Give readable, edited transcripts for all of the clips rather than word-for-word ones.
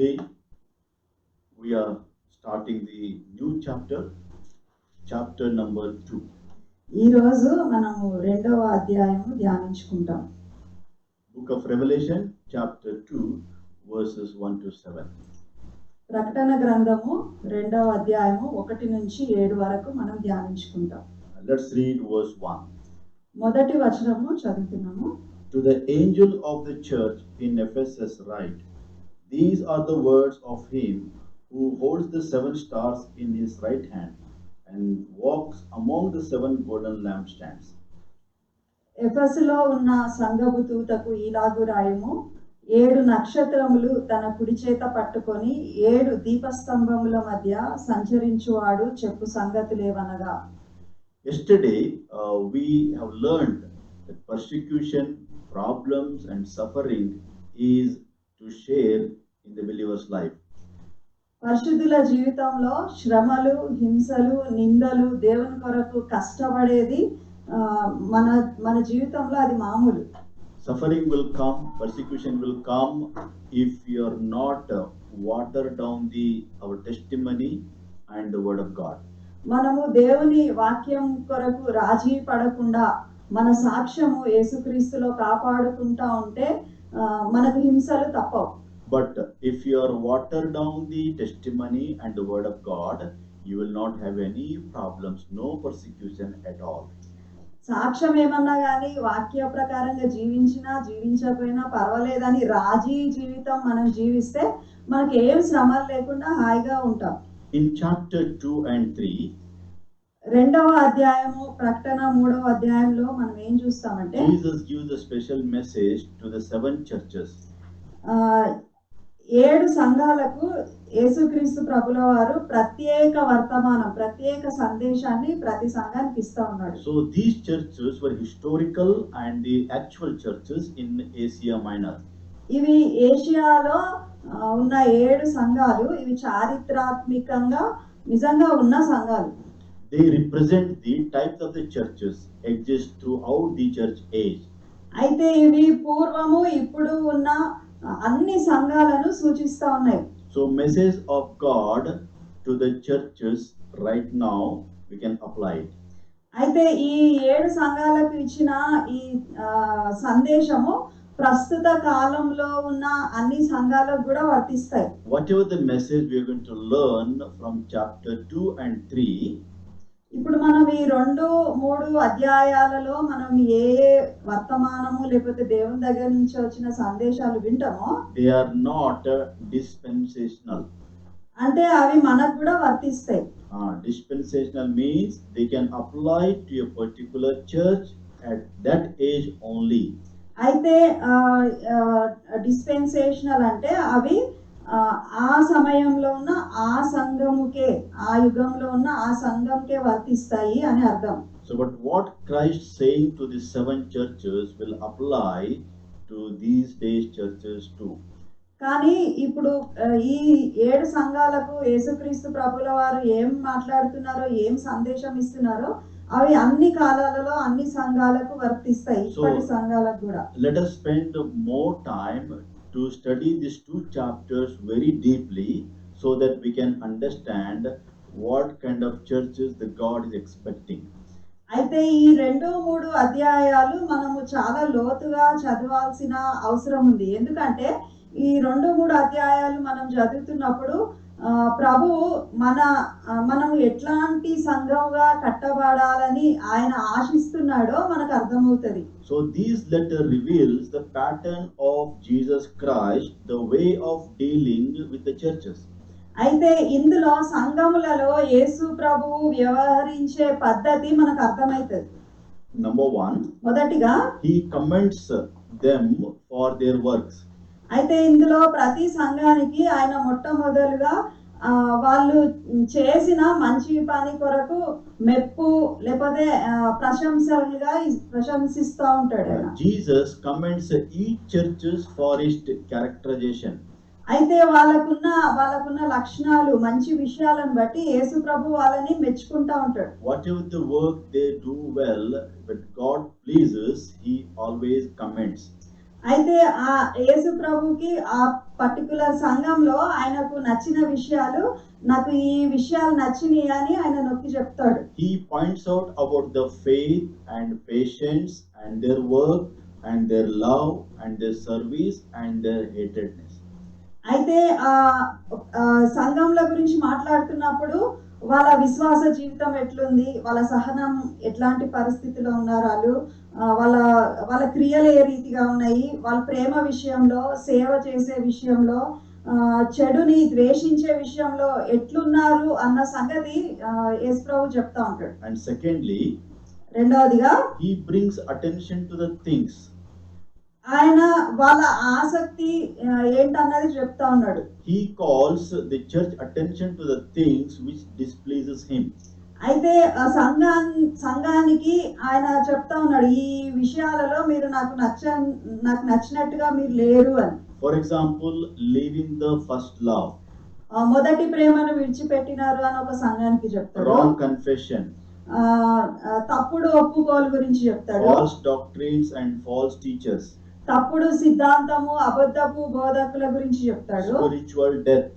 Today we are starting the new chapter number 2. ఈ రోజు మనము రెండవ అధ్యాయము ధ్యానించుకుంటాం. Book of Revelation chapter 2 verses 1 to 7. ప్రకటన గ్రంథము రెండవ అధ్యాయము 1 నుంచి 7 వరకు మనం ధ్యానించుకుంటాం. Let's read verse 1. మొదటి వచనము చదువుతున్నాము. To the angel of the church in Ephesus write, these are the words of him who holds the 7 stars in his right hand and walks among the 7 golden lampstands. ఎఫెసులో ఉన్న సంఘపు దూతకు ఇలాగు రాయము, 7 నక్షత్రములు తన కుడి చేత పట్టుకొని 7 దీపస్తంభముల మధ్య సంచరించువాడు చెప్పు సంగతులేవనగా. Yesterday we have learned that persecution, problems and suffering is to share in the believer's life. పరిశుద్ధుల జీవితంలో శ్రమలు, హింసలు, నిందలు, దేవుని కొరకు కష్టపడేది మన జీవితంలో అది మామూలు. Suffering will come, persecution will come if you are not water down our testimony and the word of God. మనము దేవుని వాక్యం కొరకు రాజీ పడకుండా మన సాక్ష్యము యేసుక్రీస్తులో కాపాడుకుంటా ఉంటే మనకు హింసలు తప్పవు. But if you are water down the testimony and the word of God, you will not have any problems, no persecution at all. సాక్ష్యం ఏమన్నా కానీ వాక్య ప్రకారంగా జీవించకపోయినా పర్వాలేదని రాజీ జీవితం మనం జీవిస్తే మనకి ఏం శ్రమలు లేకుండా హాయిగా ఉంటాం. In chapter 2 and 3, రెండవ అధ్యాయము ప్రకటన 3వ అధ్యాయంలో మనం ఏం చూస్తామంటే Jesus gives a special message to the 7 churches. 7 సంఘాలకు యేసుక్రీస్తు ప్రభుల వారు ప్రత్యేక వర్తమానం, ప్రత్యేక సందేశాన్ని ప్రతి సంఘానికి ఇస్తా ఉన్నాడు. So these churches were historical and the actual churches in Asia Minor. ఇవి ఏషియాలో ఉన్న 7 సంఘాలు, ఇవి చారిత్రాత్మకంగా నిజంగా ఉన్న సంఘాలు. They represent the types of the churches exist throughout the church age. అయితే ఇవి పూర్వము ఇప్పుడు ఉన్న అన్ని సంఘాలను సూచిస్తా ఉన్నాయి. So message of God to the churches right now we can apply it. అయితే ఈ 7 సంఘాలకు ఇచ్చిన ఈ సందేశము ప్రస్తుత కాలంలో ఉన్న అన్ని సంఘాలకు కూడా వర్తిస్తాయి. Whatever the message we are going to learn from chapter 2 and 3, ఇప్పుడు మనం ఈ 2-3 అధ్యాయాలలో మనం ఏ వర్తమానము లేకపోతే దేవుని దగ్గర నుంచి వచ్చిన సందేశాలు వింటామో they are not dispensational. అంటే అవి మనకు కూడా వర్తిస్తాయి. Dispensational means they can apply to a particular church at that age only. అయితే డిస్పెన్సేషనల్ అంటే అవి ఆ సమయంలో ఉన్న ఆ సంఘముకే, ఆ యుగంలో ఉన్న ఆ సంఘంకే వర్తిస్తాయి అని అర్థం. So but what Christ saying to the 7 churches will apply to these days churches too. కానీ ఇప్పుడు ఈ 7 సంఘాలకు యేసుక్రీస్తు ప్రభుల వారు ఏం మాట్లాడుతున్నారో, ఏం సందేశం ఇస్తున్నారో అవి అన్ని కాలాలలో అన్ని సంఘాలకు వర్తిస్తాయి, ఇప్పటి సంఘాలకు కూడా. Let us spend more time to study these 2 chapters very deeply so that we can understand what kind of churches the God is expecting. అయితే ఈ 2-3 అధ్యాయాలు మనము చాలా లోతుగా చదవాల్సిన అవసరం ఉంది. ఎందుకంటే ఈ 2-3 అధ్యాయాలు మనం చదువుతున్నప్పుడు ప్రభువు మనము ఎట్లాంటి సంఘంగా కట్టబడాలని ఆయన ఆశిస్తున్నాడో మనకు అర్థమవుతుంది. So this letter reveals the pattern of Jesus Christ, the way of dealing with the churches. అయితే ఇందులో సంఘములలో యేసు ప్రభువు వ్యవహరించే పద్ధతి మనకు అర్థమవుతుంది. Number 1, మొదటిగా he commends them for their works. అయితే ఇందులో ప్రతి సంఘానికి ఆయన మొట్టమొదలుగా వాళ్ళు చేసిన మంచి పని కొరకు మెప్పు లేకపోతే ప్రశంసిస్తూ ఉంటాడు. Jesus commends each churches for its characterization. అయితే వాళ్ళకున్న లక్షణాలు, మంచి విషయాలను బట్టి యేసు ప్రభు వాళ్ళని మెచ్చుకుంటా ఉంటాడు. Whatever the work they do well, when God pleases, he always commends. అయితే ఆ యేసు ప్రభుకి ఆ పర్టికులర్ సంఘంలో ఆయనకు నచ్చిన విషయాలు, నాకు ఈ విషయాలు నచ్చినాయి అని ఆయన నొక్కి చెప్తాడు. He points out about the faith and patience and their work and their love and their service and their hatredness. అయితే ఆ ఆ, సంఘంల గురించి మాట్లాడుతున్నప్పుడు వాళ్ళ విశ్వాస జీవితం ఎట్లుంది, వాళ్ళ సహనం ఎట్లాంటి పరిస్థితిలో ఉన్నారు వాళ్ళు, వాళ్ళ వాళ్ళ క్రియలు ఏ రీతిగా ఉన్నాయి, వాళ్ళ ప్రేమ విషయంలో, సేవ చేసే విషయంలో, చెడుని ద్వేషించే విషయంలో ఎట్లున్నారు అన్న సంగతి యేసు ప్రభు చెప్తా ఉంటాడు. And secondly, రెండవదిగా he brings attention to the things. ఆయన వాళ్ళ ఆసక్తి ఏంటన్నది చెప్తా ఉన్నాడు. He calls the church attention to the things which displeases him. అయితే ఆ సంఘానికి ఆయన చెప్తా ఉన్నాడు, ఈ విషయాలలో మీరు నాకు నచ్చినట్టుగా మీరు లేరు అని. For example, leaving the first love, మొదటి ప్రేమను విడిచిపెట్టినారు అని ఒక సంఘానికి చెప్తాడు. wrong confession, తప్పుడు ఒప్పుకోలు గురించి చెప్తాడు. false doctrines and false teachers, తప్పుడు సిద్ధాంతము, అబద్ధపు బోధకుల గురించి చెప్తాడు. spiritual death,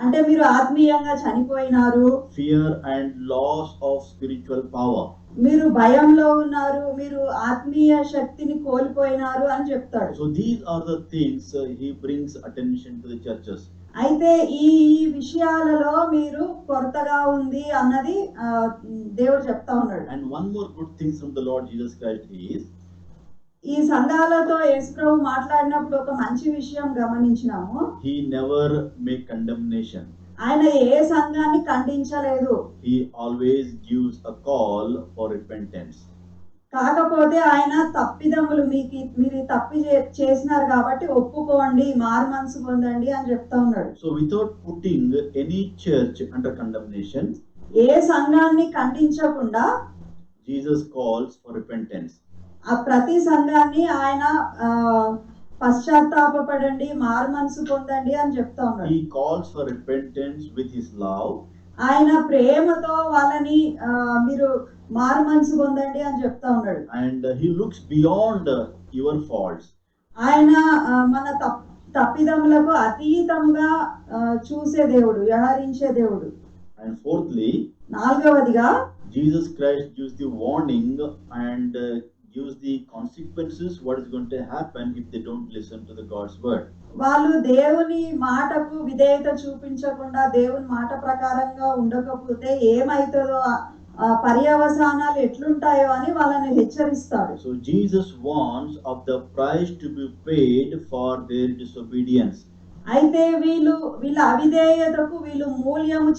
అంటే మీరు ఆత్మీయంగా చనిపోయినారు, fear and loss of spiritual power. మీరు భయంలో ఉన్నారు, మీరు ఆత్మీయ శక్తిని కోల్పోయినారు అని చెప్తాడు. So these are the things he brings attention to the churches. అయితే ఈ విషయాలలో మీరు కొరతగా ఉంది అన్నది దేవుడు చెప్తా ఉన్నాడు. And one more good thing from the Lord Jesus Christ is, ఈ సంఘాలతో యేసు ప్రభు మాట్లాడినప్పుడు ఒక మంచి విషయం గమనించినాము. he never make condemnation. ఆయన ఏ సంఘాన్ని ఖండించలేదు. He always gives a call for repentance. కాకపోతే ఆయన తప్పిదములు మీరు తప్పి చేసినారు కాబట్టి ఒప్పుకోండి, మారు మనసు పొందండి అని చెప్తా ఉన్నాడు. So without putting any church under condemnation, ఏ సంఘాన్ని ఖండించకుండా Jesus calls for repentance. ఆ ప్రతి సంఘాన్ని ఆయన పశ్చాత్తాపపడండి, మారు మనసు పొందండి అని చెప్తా ఉన్నాడు. He calls for repentance with his love. ఆయన ప్రేమతో వాళ్ళని మీరు మారు మనసు పొందండి అని చెప్తా ఉన్నాడు. And he looks beyond your faults. ఆయన మన తప్పిదములకు అతీతంగా చూసే దేవుడు, వ్యవహరించే దేవుడు. And fourthly, నాలుగవదిగా Jesus Christ gives the warning and gives the consequences what is going to happen if they don't listen to the God's word. వాళ్ళు దేవుని మాటకు విధేయత చూపించకుండా దేవుని మాట ప్రకారంగా ఉండకపోతే ఏమైతుందో, పర్యవసానాలు ఎట్లుంటాయో అని వాళ్ళని హెచ్చరిస్తాడు. So Jesus warns of the price to be paid for their disobedience. అయితే వీళ్ళ అవిధేయతకు వీళ్ళు మూల్యము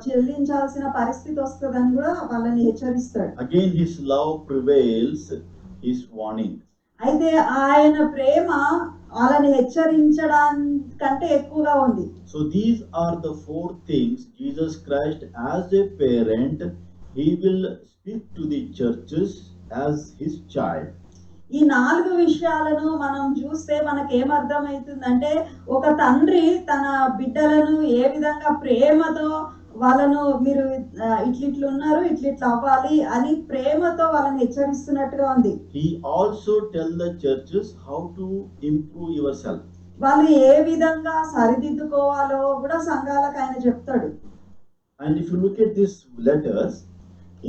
చెల్లించాల్సిన పరిస్థితి వస్తుందని కూడా వాళ్ళని హెచ్చరిస్తాడు. Again his love prevails his warning. అయితే ఆయన ప్రేమ వాళ్ళని హెచ్చరించడానికంటే ఎక్కువగా ఉంది. So these are the four things Jesus Christ as a parent, he will speak to the churches as his child. ఈ నాలుగు విషయాలను మనం చూస్తే మనకేమర్థమవుతుందంటే, ఒక తండ్రి తన బిడ్డలను ఏ విధంగా ప్రేమతో వాళ్ళను మీరు ఇట్లున్నారు, ఇట్లా అవ్వాలి అని ప్రేమతో వాళ్ళని హెచ్చరిస్తున్నట్టుగా ఉంది. He also tell the churches how to improve yourself. వాళ్ళు ఏ విధంగా సరిదిద్దుకోవాలో కూడా సంఘాలకు ఆయన చెప్తాడు. And if you look at these letters,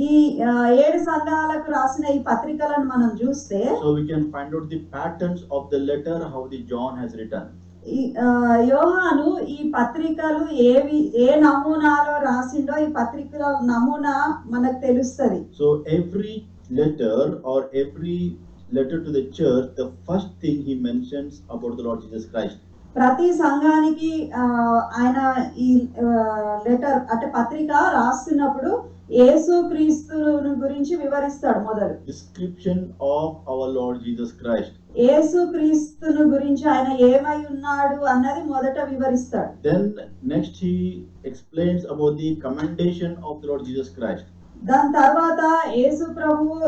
ఈ 7 సంఘాలకు రాసిన ఈ పత్రికలను మనం చూస్తే, so we can find out the patterns of the letter how the John has written. యోహాను ఈ పత్రికలు ఏ నమూనాలో రాసిండో ఈ పత్రికల నమూనా మనకు తెలుస్తది. So every letter or every letter to the church, the first thing he mentions about the Lord Jesus Christ. ప్రతి సంఘానికి ఆయన ఈ లెటర్ అంటే పత్రిక రాస్తున్నప్పుడు యేసు క్రీస్తును గురించి వివరిస్తాడు. మొదలు Description of our Lord Jesus Christ. యేసు క్రీస్తును గురించి ఆయన ఏమై ఉన్నాడు అన్నది మొదట వివరిస్తాడు. Then next he explains about the commendation of the Lord Jesus Christ. దాని తర్వాత యేసు ప్రభువు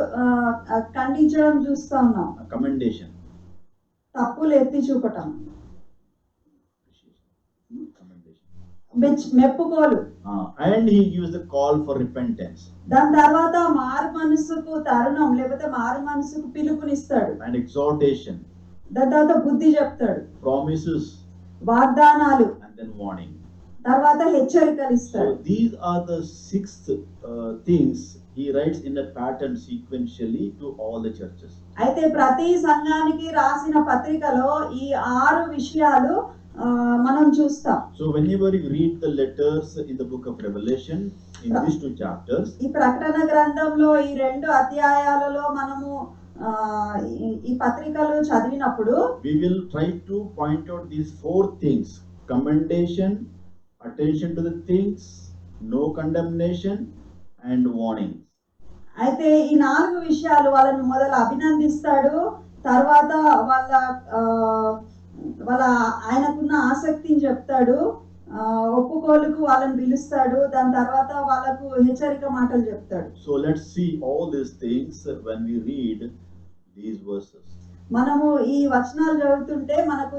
ఖండించడం చూస్తా ఉన్నాం. Commendation. తప్పులు ఎత్తి చూపటం. మెప్పుకోలు. And he gives the call for repentance దాని తర్వాత మారు మనసుకు తరుణం లేకపోతే మారు మనసుకు పిలుపునిస్తాడు. and exhortation, దాని తర్వాత బుద్ధి చెప్తాడు, promises, వాగ్దానాలు, and then warning. తర్వాత హెచ్చరికలు ఇస్తాడు. So these are the six things he writes in a pattern sequentially to all the churches. అయితే ప్రతి సంఘానికి రాసిన పత్రికలో ఈ 6 విషయాలు మనం చూస్తాం. So whenever you read the letters in the book of Revelation, in these 2 chapters, ఈ ప్రకటన గ్రంథంలో ఈ 2 అధ్యాయాలలో మనము ఈ పత్రికలు చదివినప్పుడు we will try to point out these 4 things: commendation, attention to the things, no condemnation, and warnings. అయితే ఈ 4 విషయాలు వాళ్ళని మొదలు అభినందిస్తాడు, తర్వాత వాళ్ళ ఆయనకున్న ఆసక్తిని చెప్తాడు, ఒప్పుకోలుకు వాళ్ళని పిలుస్తాడు, దాని తర్వాత వాళ్ళకు హెచ్చరిక మాటలు చెప్తాడు. So let's see all these things when we read these verses. మనము ఈ వచనాలు చదువుతుంటే మనకు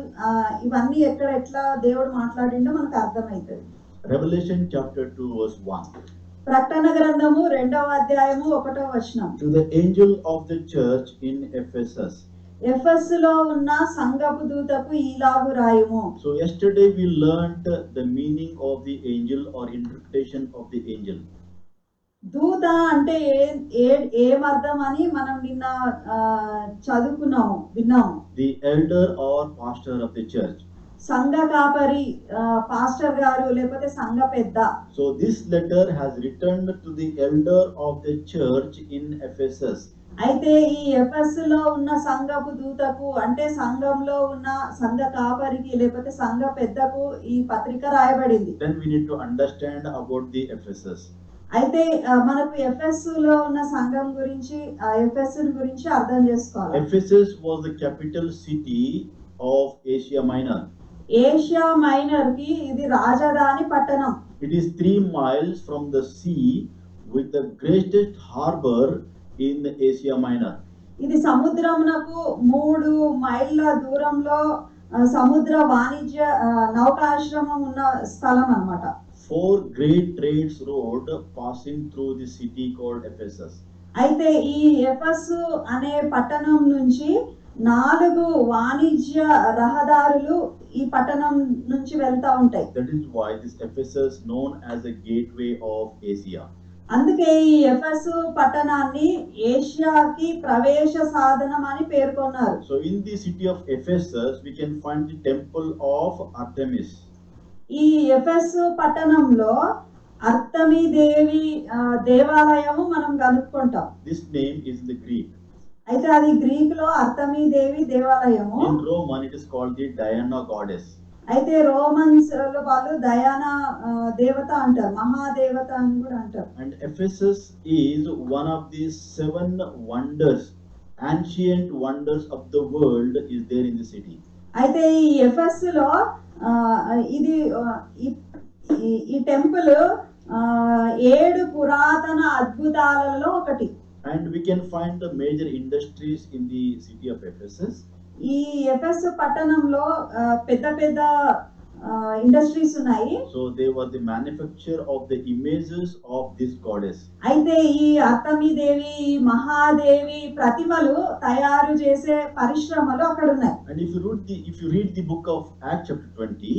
ఇవన్నీ ఎట్లా దేవుడు మాట్లాడిండో మనకు అర్థమవుతుంది. Revelation chapter 2 verse 1. ప్రకటన గ్రంథము 2వ అధ్యాయము 1వ వచనం. To the angel of the church in Ephesus. ఎఫెసులో ఉన్న సంఘపు దూతకు ఈలాగు రాయుము. So yesterday we learned the meaning of the angel or interpretation of the angel. దూత అంటే ఏమర్థం అని మనం నిన్న విన్నాము. The elder or pastor of the church. సంఘ కాపరి, పాస్టర్ గారు లేకపోతే సంఘ పెద్ద. So this letter has returned to the elder of the church in Ephesus. అయితే ఈ ఎఫెసులో ఉన్న సంఘపు దూతకు అంటే సంఘంలో ఉన్న సంఘ కాపరికి లేకపోతే సంఘ పెద్దకు ఈ పత్రిక రాయబడింది. Then we need to understand about the Ephesus. అయితే మనకు ఎఫెసులో ఉన్న సంఘం గురించి ఎఫెసు గురించి అర్థం చేసుకోవాలి. Ephesus was the capital city of Asia Minor. Asia minor కి ఇది రాజధాని పట్టణం. It is 3 miles from the sea with the greatest harbor in Asia Minor. ఇది సముద్రమునకు 3 మైళ్ళ దూరంలో సముద్ర వాణిజ్య నౌకాశ్రమం ఉన్న స్థలం అన్నమాట. 4 great trades road passing through the city called Ephesus. అయితే ఈ ఎఫెసు అనే పట్టణం నుంచి 4 వాణిజ్య రహదారులు ఈ పట్టణం నుంచి వెళ్తా ఉంటాయి. That is why this Ephesus known as the gateway of Asia. అందుకే ఈ ఎఫెసు పట్టణాన్ని ఏషియాకి ప్రవేశ సాధనం అని పేర్కొన్నారు. So in the city of Ephesus we can find the temple of Artemis. ఈ ఎఫెసు పట్టణంలో అర్తమి దేవి దేవాలయము మనం కనుక్కుంటాం. This name is the Greek. అయితే అది గ్రీక్ లో అర్తమి దేవి దేవాలయము. In Roman it is called the Diana goddess. అయితే రోమన్స్ లో వాళ్ళు దయానా దేవత అంటారు, మహాదేవత అని కూడా అంటారు. And Ephesus is one of the 7 wonders, ancient wonders of the world is there in the city. అయితే ఈ ఎఫెసులో ఇది ఈ టెంపుల్ 7 పురాతన అద్భుతాలలో ఒకటి. And we can find the major industries in the city of Ephesus. ఈ ఎఫెసు పట్టణంలో పెద్ద పెద్ద ఇండస్ట్రీస్ ఉన్నాయి. So they were the manufacture of the images of this goddess. అయితే ఈ అర్తమి దేవి, మహాదేవి ప్రతిమలు తయారు చేసే పరిశ్రమలు అక్కడ ఉన్నాయి. And if you read the book of Acts chapter 20,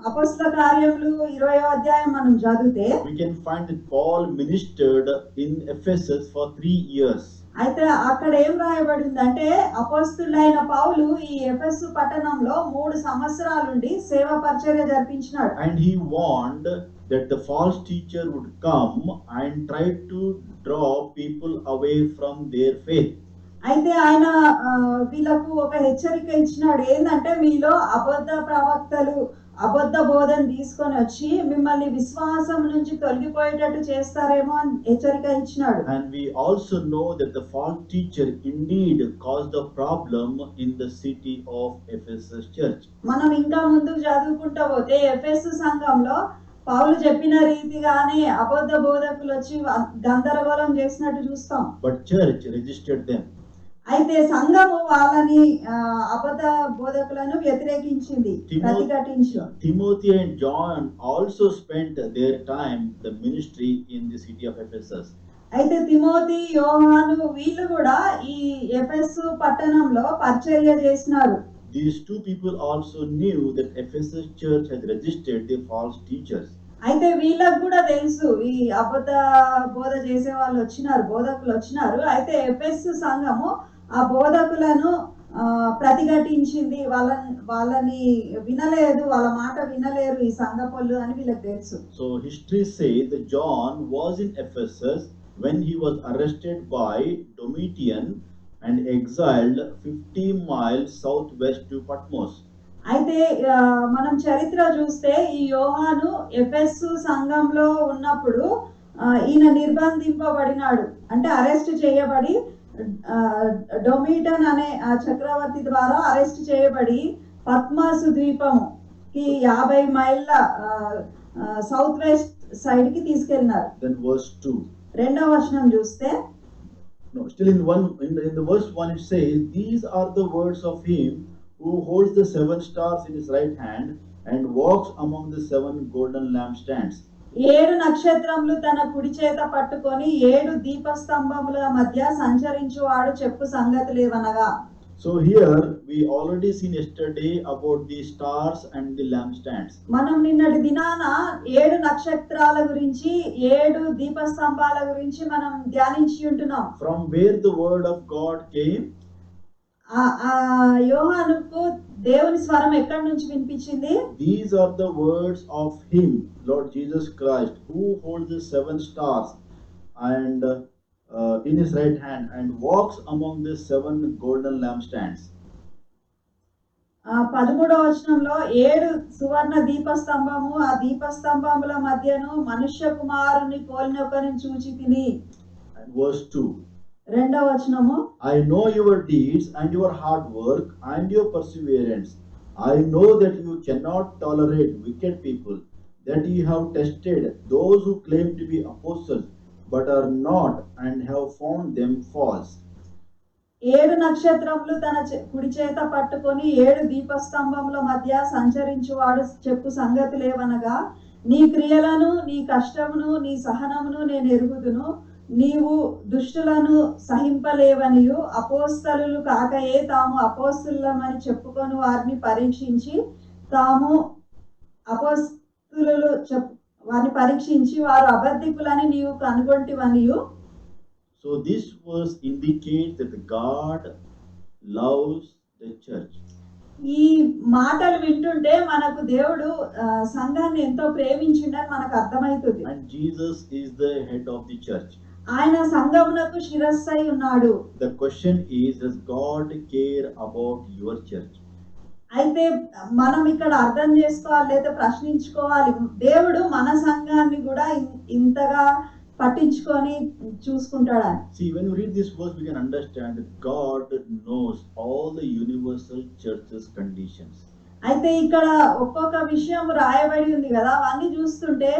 అపొస్తల కార్యములు 20వ అధ్యాయం మనం చదివితే we can find that Paul ministered in Ephesus for 3 years. అయితే అక్కడ ఏం రాయబడిందంటే అపొస్తలుడైన పౌలు ఈ ఎఫెసు పట్టణంలో 3 సంవత్సరాలుండి సేవ పరిచర్య జరిపించినాడు. And he warned that the false teacher would come and try to draw people away from their faith. అయితే ఆయన వీళ్ళకు ఒక హెచ్చరిక ఇచ్చినాడు, ఏంటంటే మీలో అబద్ధ ప్రవక్తలు అబద్ధ బోధన తీసుకొని వచ్చి మిమ్మల్ని విశ్వాసం నుంచి తొలగిపోయేటట్టు చేస్తారేమో అని హెచ్చరిక ఇచ్చినాడు. And we also know that the false teacher indeed caused a problem in the city of Ephesus church. మనం ఇంకా ముందుకు చదువుకుంటూ పోతే ఎఫెసు సంఘంలో పౌలు చెప్పిన రీతిగానే అబద్ధ బోధకులు వచ్చి గందరగోళం చేసినట్టు చూస్తాం. But church registered them. అయితే సంఘము వాళ్ళని అబద్ధ బోధకులను వ్యతిరేకించింది, ప్రతిఘటించింది. Timothy and John also spent their time the ministry in the city of Ephesus. అయితే తిమోతి, యోహాను వీళ్ళు కూడా ఈ ఎఫెసు పట్టణంలో పరిచర్య చేసినారు. These two people also knew that Ephesus church had registered the false teachers. అయితే వీళ్ళకు కూడా తెలుసు ఈ అబద్ధ బోధ చేసే వాళ్ళు వచ్చినారు, బోధకులు వచ్చినారు. అయితే ఎఫెసు సంఘము ఆ బోధకులను ప్రతిఘటించింది, వాళ్ళని వినలేదు, వాళ్ళ మాట వినలేరు ఈ సంఘపొల్లు అని వీళ్ళకి తెలుసు. So history says that John was in Ephesus when he was arrested by Domitian and exiled 50 miles southwest to Patmos. అయితే మనం చరిత్ర చూస్తే ఈ యోహాను ఎఫెసు సంఘంలో ఉన్నప్పుడు ఈయన నిర్బంధింపబడినాడు, అంటే అరెస్ట్ చేయబడి డొమిటన్ అనే చక్రవర్తి ద్వారా అరెస్ట్ చేయబడి పద్మాసు ద్వీపంకి 50 మైళ్ళ సౌత్ వెస్ట్ సైడ్ కి తీసుకెళ్ళినారు. Then verse 2. రెండవ వచనం చూస్తే No, still in the verse 1 it says, these are the words of him who holds the 7 stars in his right hand and walks among the 7 golden lampstands. 7 నక్షత్రములు తన కుడి చేత పట్టుకొని 7 దీపస్తంభముల మధ్య సంచరించువాడు చెప్పు సంగతులేవనగా. So here we already seen yesterday about the stars and the lampstands. మనం నిన్నటి దినాన 7 నక్షత్రాల గురించి 7 దీపస్తంభాల గురించి మనం ధ్యానించి ఉంటున్నాం. From where the word of God came? యోహానుకు దేవుని స్వరం ఎక్కడి నుంచి వినిపించింది? These are the words of him, Lord Jesus Christ, who holds the 7 stars and in his right hand and walks among the 7 golden lampstands. 13వ వచనంలో 7 సువర్ణ దీపస్తంభము, ఆ దీపస్తంభముల మధ్యను మనుష్య కుమారుని పోలిన ఒకరిని చూచి తిని. And verse 2. రెండవ వచనము, I know your deeds and your hard work and your perseverance. I know that you cannot tolerate wicked people, that you have tested those who claim to be apostles but are not, and have found them false. 7 నక్షత్రములు తన కుడి చేత పట్టుకొని 7 దీపస్తంభముల మధ్య సంచరించువాడు చెప్పు సంగతులేవనగా, నీ క్రియలను, నీ కష్టమును, నీ సహనమును నేను ఎరుగుదును. నీవు దుష్టులను సహింపలేవనియు అపోస్తలులు కాకయే తాము అపోస్తలులమని చెప్పుకొని వారిని పరీక్షించి వారిని పరీక్షించి వారు అబద్ధికులని నీవు కనుగొంటివనియు. So this verse indicates that God loves the church. ఈ మాటలు వింటుంటే మనకు దేవుడు సంఘాన్ని ఎంతో ప్రేమించిండని మనకు అర్థమవుతుంది. And Jesus is the head of the church. ఆయన సంఘమునకు శిరస్సై ఉన్నాడు. The question is, does God care about your church? అయితే మనం ఇక్కడ అర్థం చేసుకోవాలి, లేదా ప్రశ్నించుకోవాలి, దేవుడు మన సంఘాన్ని కూడా ఇంతగా పట్టించుకొని చూసుకుంటాడని. See, when you read this verse, we can understand that God knows all the universal church's conditions. అయితే ఇక్కడ ఒక్కొక్క విషయం రాయబడి ఉంది కదా, అవన్నీ చూస్తుంటే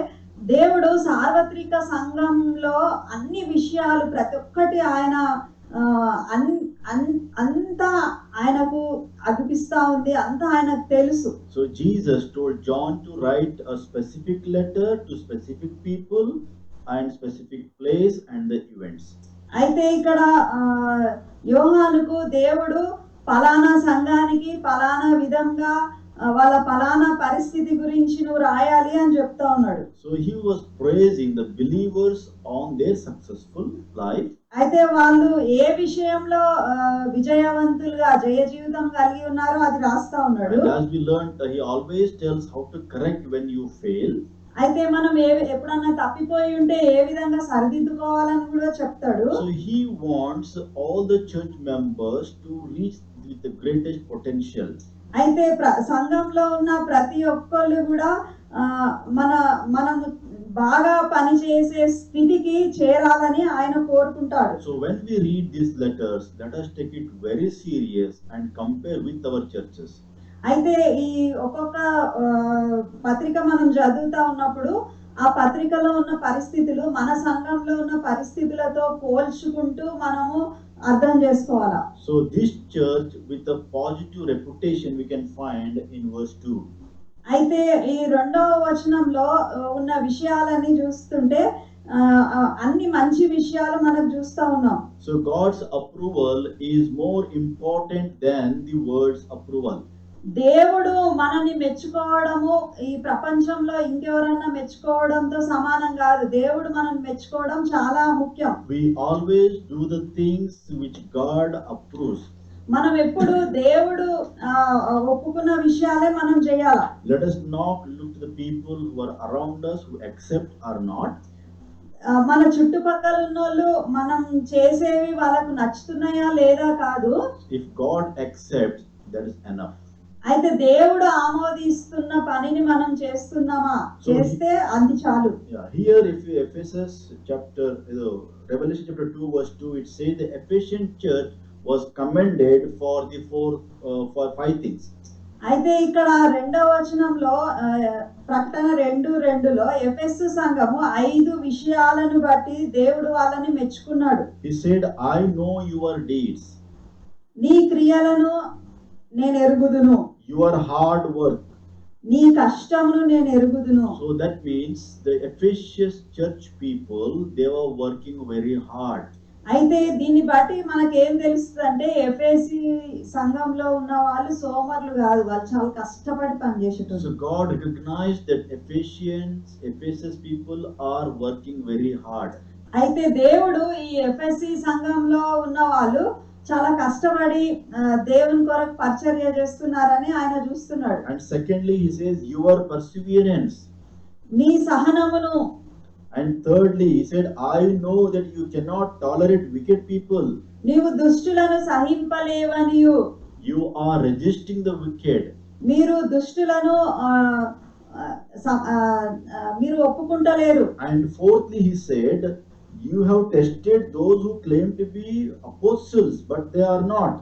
దేవుడు సార్వత్రిక సంఘంలో అన్ని విషయాలు ప్రతి ఒక్కటి ఆయన అంతా ఆయనకు అనిపిస్తా ఉంది, అంతా ఆయనకు తెలుసు. So Jesus told John to write a specific letter to specific people and specific place and the events. అయితే ఇక్కడ యోహానుకు దేవుడు పలానా సంఘానికి పలానా విధంగా వాళ్ళ పలానా పరిస్థితి గురించి నువ్వు రాయాలి అని చెప్తా ఉన్నాడు. So he was praising the believers on their successful life. అయితే వాళ్ళు ఏ విషయంలో విజయవంతులుగా జయ జీవితం కలిగి ఉన్నారో అది రాస్తా ఉన్నాడు. And as we learned, he always tells how to correct when you fail. అయితే మనం ఎప్పుడన్నా తప్పిపోయి ఉంటే ఏ విధంగా సరిదిద్దుకోవాలని కూడా చెప్తాడు. So he wants all the church members to reach with the greatest potential. అయితే సంఘంలో ఉన్న ప్రతి ఒక్కళ్ళు కూడా మనం బాగా పనిచేసే స్థితికి చేరాలని ఆయన కోరుకుంటాడు. So when we read these letters, let us take it very serious and compare with our churches. అయితే ఈ ఒక్కొక్క పత్రిక మనం చదువుతా ఉన్నప్పుడు ఆ పత్రికలో ఉన్న పరిస్థితులు మన సంఘంలో ఉన్న పరిస్థితులతో పోల్చుకుంటూ మనము అర్థం చేసుకోవాలా. So this church with a positive reputation we can find in verse 2. అయితే ఈ 2వ వచనంలో ఉన్న విషయాలన్నీ చూస్తుంటే అన్ని మంచి విషయాలు మనం చూస్తా ఉన్నాం. So God's approval is more important than the world's approval. దేవుడు మనని మెచ్చుకోవడము ఈ ప్రపంచంలో ఇంకెవరన్నా మెచ్చుకోవడంతో సమానం కాదు. దేవుడు మనల్ని మెచ్చుకోవడం చాలా ముఖ్యం. We always do the things which God approves. మనం ఎప్పుడు దేవుడు ఒప్పుకున్న విషయాలే మనం చేయాలి. Let us not look to the people who are around us who accept or not. మన చుట్టుపక్కల ఉన్నోళ్ళు మనం చేసేవి వాళ్ళకు నచ్చుతున్నాయా లేదా కాదు. If God accepts, that is enough. అయితే దేవుడు ఆమోదిస్తున్న పనిని మనం చేస్తున్నామా, చేస్తే అది చాలు. Here if you Ephesus chapter Revelation chapter 2 verse 2, it says the Ephesian church was commended for for 5 things. అయితే ఇక్కడ 2వ వచనంలో ప్రకటన 2:2లో ఎఫెసు సంఘము 5 విషయాలను బట్టి దేవుడు వాళ్ళని మెచ్చుకున్నాడు. He said, I know your deeds. నీ క్రియలను నేను ఎరుగుదును. Your hard work. నీ కష్టమును నేను ఎరుగుదును. So that means the Ephesian church people, they were working very hard. అయితే దీన్ని బట్టి మనకేం తెలుస్తుంది అంటే ఎఫెసీ సంఘంలో ఉన్న వాళ్ళు సోమరులు కాదు, వాళ్ళు చాలా కష్టపడి పనిచేసేటోళ్ళు. So God recognized that Ephesians people are working very hard. అయితే దేవుడు ఈ ఎఫెసీ సంఘంలో ఉన్న వాళ్ళు చాలా కష్టపడి దేవుని కొరకు పరిచర్య చేస్తున్నారని ఆయన చూస్తున్నాడు. And secondly he says your perseverance. నీ సహనమును. And thirdly he said, I know that you cannot tolerate wicked people. నీవు దుష్టులను సహింపలేవనియు. You are resisting the wicked. మీరు దుష్టులను మీరు ఒప్పుకుంటలేరు. And fourthly he said, you have tested those who claim to be apostles but they are not.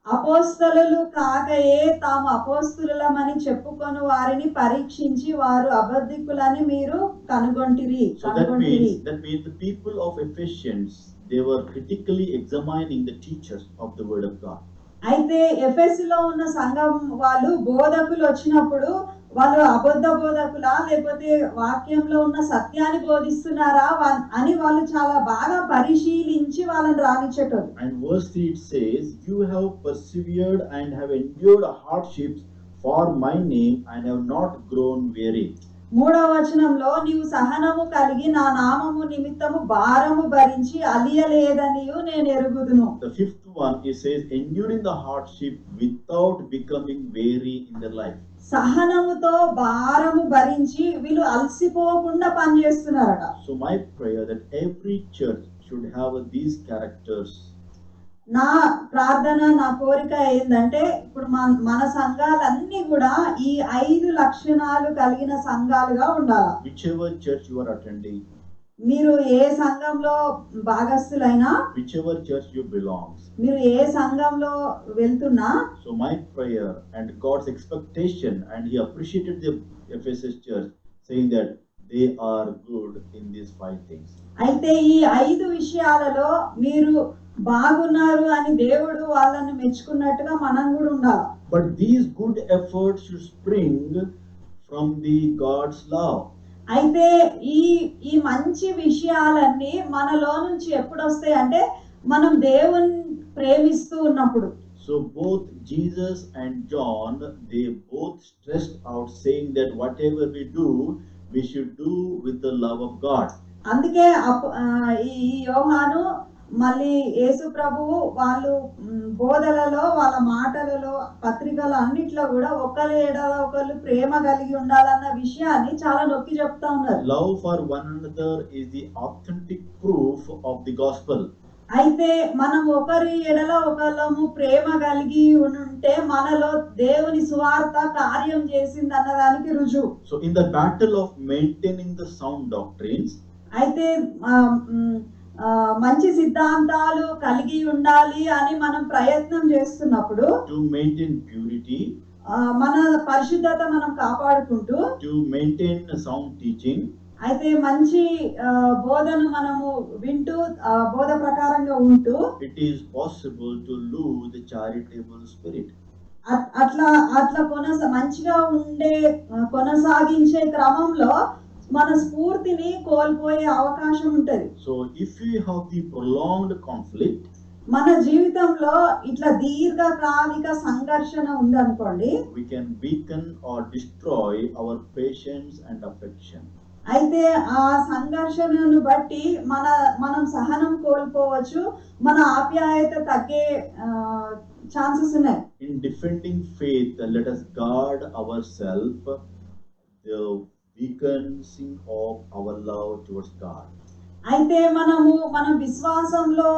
అపోస్తలులు కాకయే తాము అపోస్తలులమని చెప్పుకొని వారిని పరీక్షించి వారు అబద్ధికులని మీరు కనుగొంటిరి. So that means the people of Ephesians, they were critically examining the teachers of the word of God. అయితే ఎఫెసులో ఉన్న సంఘం వాళ్ళు బోధకులు వచ్చినప్పుడు వాళ్ళు అబద్ధ బోధకులా లేకపోతే వాక్యంలో ఉన్న సత్యాన్ని బోధిస్తున్నారా అని వాళ్ళు చాలా బాగా పరిశీలించి వాళ్ళని రానిచ్చేటోళ్ళు. And verse 3 it says, you have persevered and have endured hardships for my name and have not grown weary. 3వ వచనంలో నీవు సహనము కలిగి నా నామము నిమిత్తము భారము భరించి అలియలేదనియు నేను ఎరుగుదును. The 5th one it says enduring the hardship without becoming weary in their life. సహనముతో భారము భరించి వీళ్ళు అలసిపోకుండా పనిచేస్తున్నారట. So my prayer that every church should have these characters. నా ప్రార్థన, నా కోరిక ఏంటంటే ఇప్పుడు మన సంఘాలన్నీ కూడా ఈ 5 లక్షణాలు కలిగిన సంఘాలుగా ఉండాలి. Whichever church you are attending, మీరు ఏ సంఘంలో భాగస్థులైనా, whichever church you belong, మీరు ఏ సంఘంలో వెళ్తున్నా, so my prayer and God's expectation, and he appreciated the Ephesus church saying that they are good in these 5 things. అయితే ఈ 5 విషయాలలో మీరు బాగున్నారు అని దేవుడు వాళ్ళని మెచ్చుకున్నట్టుగా మనం కూడా ఉండాలి. But these good efforts should spring from the God's love. అయితే ఈ మంచి విషయాలన్నీ మనలో నుంచి ఎప్పుడు వస్తాయి అంటే మనం దేవుని ప్రేమిస్తూ ఉన్నప్పుడు. So both Jesus and John, they both stressed out saying that whatever we do, we should do with the love of God. అందుకే ఈ యోహాను మళ్ళీ యేసు ప్రభువు వాళ్ళు బోధలలో, వాళ్ళ మాటలలో, పత్రికల అన్నిట్లో కూడా ఒకరి ఎడల ఒకరు ప్రేమ కలిగి ఉండాలన్న విషయాన్ని చాలా నొక్కి చెప్తా ఉన్నారు. Love for one another is the authentic proof of the gospel. అయితే మనం ఒకరి ఎడల ఒకళ్ళము ప్రేమ కలిగి ఉంటే మనలో దేవుని సువార్త కార్యం చేసింది అన్నదానికి రుజువు. So in the battle of maintaining the sound doctrines, అయితే మంచి సిద్ధాంతాలు కలిగి ఉండాలి అని మనం ప్రయత్నం చేస్తున్నప్పుడు, to maintain purity, మన పరిశుద్ధత మనం కాపాడుకుంటూ, to maintain sound teaching, అయితే మంచి బోధను మనము వింటూ బోధ ప్రకారంగా ఉంటూ it is possible to lose the charitable spirit. అట్లా అట్లా మంచిగా ఉండే కొనసాగించే క్రమంలో మన స్ఫూర్తిని కోల్పోయే అవకాశం ఉంటది. So if we have the prolonged conflict, మన జీవితంలో ఇట్లా దీర్ఘకాలిక సంఘర్షణ ఉందనుకోండి, we can weaken or destroy our patience and affection. అయితే ఆ సంఘర్షణను బట్టి మనం సహనం కోల్పోవచ్చు, మన ఆప్యాయత తగ్గే ఛాన్సెస్ ఉన్నాయి. In defending faith, let us guard ourselves the weakening of our love towards God. అయితే మన విశ్వాసంలో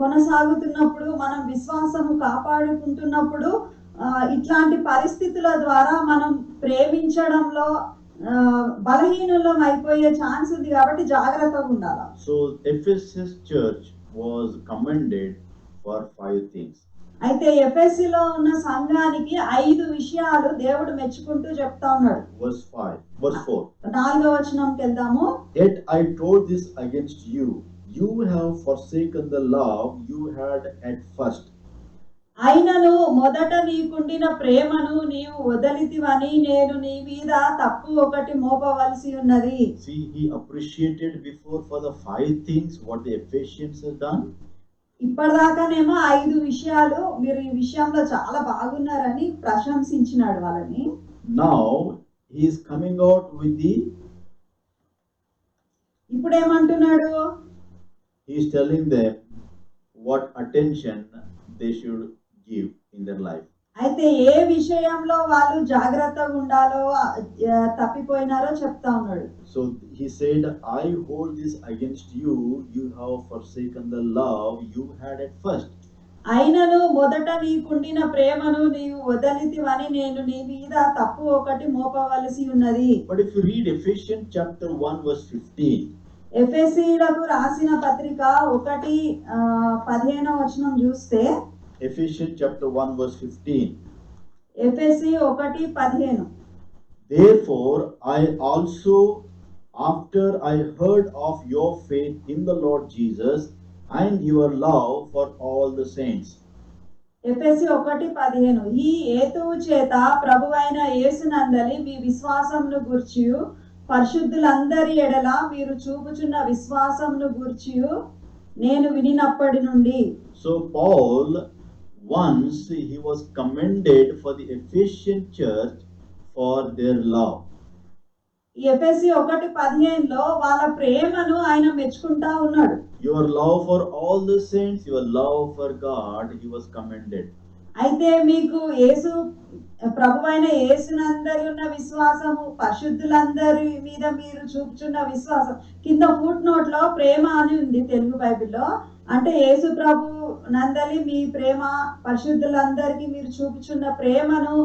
కొనసాగుతున్నప్పుడు, మనం విశ్వాసము కాపాడుకుంటున్నప్పుడు ఇట్లాంటి పరిస్థితుల ద్వారా మనం ప్రేమించడంలో బలహీనులం అయిపోయే ఛాన్స్ ఉంది కాబట్టి జాగ్రత్తగా ఉండాలి. So Ephesus church was commended for 5 things. అయితే ఎఫెసీలో ఉన్న సంఘానికి 5 విషయాలు దేవుడు మెచ్చుకుంటూ చెప్తా ఉన్నాడు. Verse 4. 4వ వచనంకి వెళ్దాము. Yet I told this against you, you have forsaken the love you had at first. అయినను మొదట నీకుండిన ప్రేమను నీవు వదలితివని నేను నీ మీద తప్పు ఒకటి మోపవలసి ఉన్నది. See, he appreciated before for the 5 things what the Ephesians had done. ఇప్పటిదాకానేమో 5 విషయాలు మీరు ఈ విషయంలో చాలా బాగున్నారని ప్రశంసించినాడు వాళ్ళని. Now he is coming out with the, ఇప్పుడు ఏమంటున్నాడు? he is telling them what attention they should give in their life. అయితే ఏ విషయంలో వాళ్ళు జాగ్రత్తగా ఉండాలో తప్పిపోయినారో చెప్తా ఉన్నాడు. So he said, I hold this against you, you have forsaken the love you had at first. అయినను మొదట నీకుండిన ప్రేమను నీవు వదలితివని నేను నీ మీద తప్పు ఒకటి మోపవలసి ఉన్నది. But if you read Ephesians chapter 1 verse 15, ఎఫెసీయులకు రాసిన పత్రిక 1:15 వచనం చూస్తే, Ephesians chapter 1 verse 15. ఎఫెసీ 1:15. Therefore I also, after I heard of your faith in the Lord Jesus and your love for all the saints. ఎఫెసీ 1:15. ఈ హేతువు చేత ప్రభువైన యేసునందలి మీ విశ్వాసమును గూర్చియు పరిశుద్ధులందరి ఎడల మీరు చూపుచున్న విశ్వాసమును గూర్చియు నేను వినినప్పటి నుండి. So Paul, once he was commended for the Ephesian church for their love. ఈ ఎఫెసీ 1:15లో వాళ్ళ ప్రేమను ఆయన మెచ్చుకుంటా ఉన్నాడు. Your love for all the saints, your love for God, he was commended. అయితే మీకు యేసు ప్రభువైన యేసునందరి ఉన్న విశ్వాసము, పరిశుద్ధులందరి మీద మీరు చూపుచున్న విశ్వాసం, కింద ఫుట్ నోట్ లో ప్రేమ అని ఉంది తెలుగు బైబిల్లో. అంటే యేసు ప్రభు నందలి మీ ప్రేమ, పరిశుద్ధులందరికీ మీరు చూపుచున్న ప్రేమను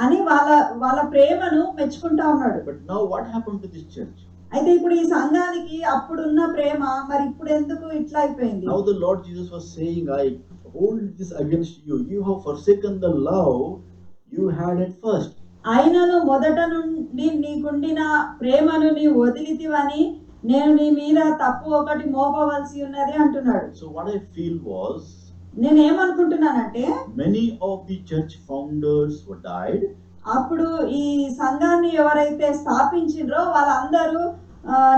అని వాళ్ళ ప్రేమను మెచ్చుకుంటా ఉన్నాడు. But now what happened to this church? అయితే ఇప్పుడు ఈ సంఘానికి అప్పుడున్న ప్రేమ మరి ఇప్పుడు ఎందుకు ఇట్లా అయిపోయింది? Now the Lord Jesus was saying, I hold this against you, you have forsaken the love you had at first. అయినను మొదట నుండి నీకుండిన ప్రేమను నీవు వదిలితివని నేను నీ మీద తప్పు ఒకటి మోపవలసి ఉన్నది అంటున్నాడు. So what I feel was, నేనేమనుకుంటున్నానంటే, many of the church founders were died. అప్పుడు ఈ సంఘాన్ని ఎవరైతే స్థాపించిండ్రో వాళ్ళందరూ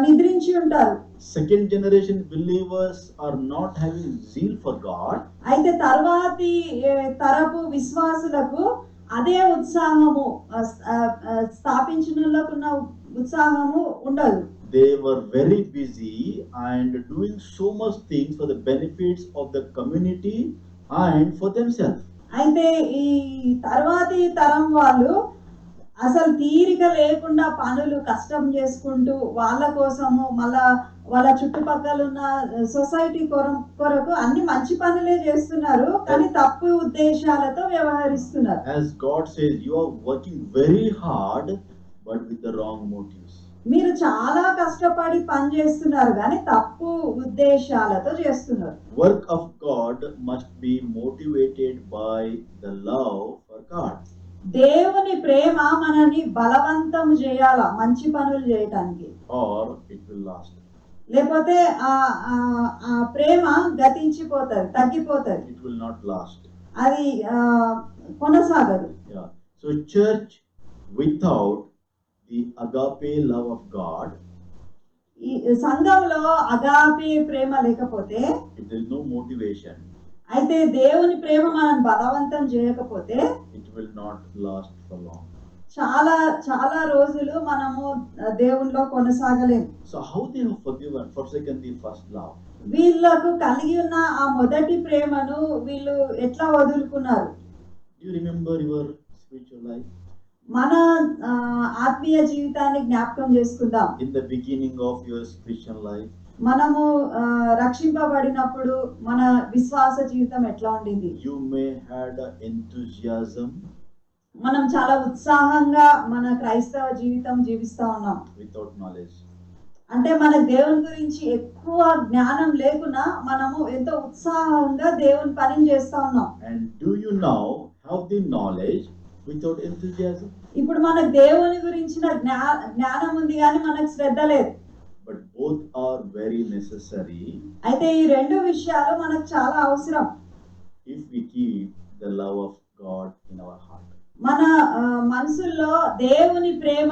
నిద్రించి ఉంటారు. Second generation believers are not having zeal for God. అయితే తర్వాతి తరపు విశ్వాసులకు అదే ఉత్సాహము, స్థాపించినకున్న ఉత్సాహము ఉండదు. They were very busy and doing so much things for the benefits of the community and for themselves. అయితే ఈ తర్వాతి తరం వాళ్ళు అసలు తీరిక లేకుండా పనులు కష్టం చేసుకుంటూ వాళ్ళ కోసము, మళ్ళా వాళ్ళ చుట్టుపక్కల ఉన్న సొసైటీ కొరకు అన్ని మంచి పనులే చేస్తున్నారు, కానీ తప్పు ఉద్దేశాలతో వ్యవహరిస్తున్నారు. As God says, you are working very hard but with the wrong motives. మీరు చాలా కష్టపడి పని చేస్తున్నారు కానీ తప్పు ఉద్దేశాలతో చేస్తున్నారు. Work of God must be motivated by the love for God. దేవుని ప్రేమ మనల్ని బలవంతం చేయాల మంచి పనులు చేయటానికి, or it will last. లేకపోతే ఆ ఆ- ఆ ప్రేమ గతించిపోతుంది, తగ్గిపోతుంది, It will not last. అది కొనసాగదు. Yeah. So church without the agape love of God, ఈ సంఘంలో అగాపే ప్రేమ లేకపోతే, if there is no motivation, అయితే దేవుని ప్రేమ మనం బలవంతం చేయకపోతే it will not last for long. చాలా చాలా రోజులు మనము దేవునిలో కొనసాగలేము. So how they have forsaken the first love? వీళ్ళకు కలిగి ఉన్న ఆ మొదటి ప్రేమను వీళ్ళు ఎట్లా వదులుకున్నారు? Do you remember your spiritual life? మన ఆత్మీయ జీవితాన్ని జ్ఞాపకం చేసుకుందాం. In the beginning of your Christian life, మనము రక్షింపబడినప్పుడు మన విశ్వాస జీవితం ఎట్లా ఉండింది? you may had enthusiasm మనం చాలా ఉత్సాహంగా మన క్రైస్తవ జీవితం జీవిస్తా ఉన్నాం. without knowledge. అంటే మన దేవుని గురించి ఎక్కువ జ్ఞానం లేకున్నా మనము ఎంతో ఉత్సాహంగా దేవుని పనిని చేస్తా ఉన్నాం. And do you now have the knowledge without enthusiasm? ఇప్పుడు మనకు దేవుని గురించిన జ్ఞానం ఉంది కానీ మనకు శ్రద్ధ లేదు. But both are very necessary అయితే ఈ రెండు విషయాలు మనకు చాలా అవసరం. if we keep the love of God in our heart. మన మనసుల్లో దేవుని ప్రేమ